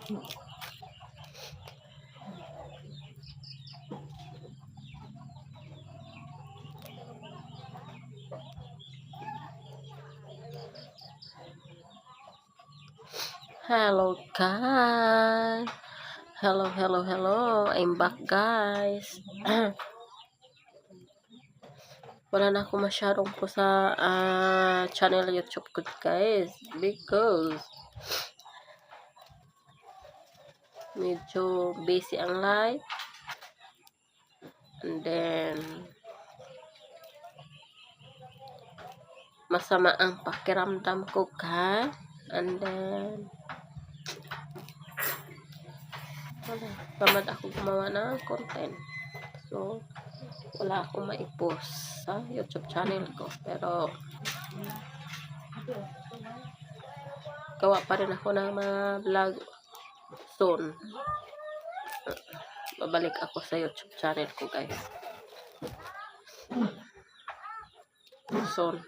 Hello guys. Hello. I'm back guys. Wala na ako masyadong po sa channel YouTube ko guys because medyo busy ang life, and then masama ang pakiramdam ko guys, and then tamad ako gumawa ng content, so wala akong maipost sa YouTube channel ko, pero gawa pa rin ako ng mga vlog soon. Babalik ako sa YouTube channel ko guys soon,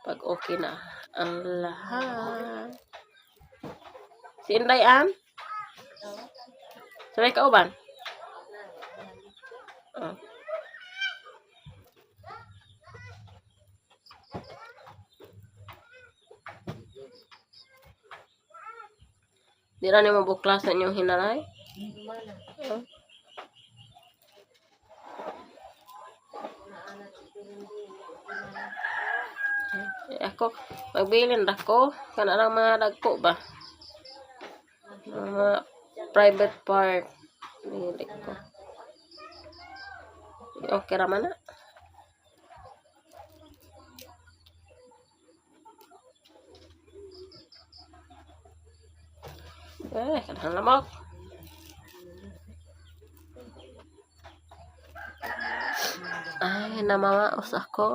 pag okay na ang lahat. Si Inday Ann? Sabay ka uban? Oh. Di na naman buklasan yung hinaray? Oh. Ako, magbilin ako. Kana lang mga dagko ba? Mga private part. Bili ko. Okay raman na. Kadang lamok. Ay, namamaos ako.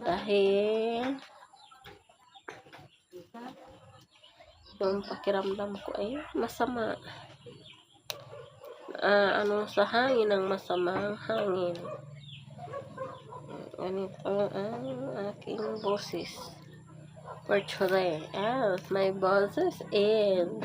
Dahil yung pakiramdam ko ay masama. Sa hangin ng masamang hangin. Ganito ang aking boses for today. Yes, my boses in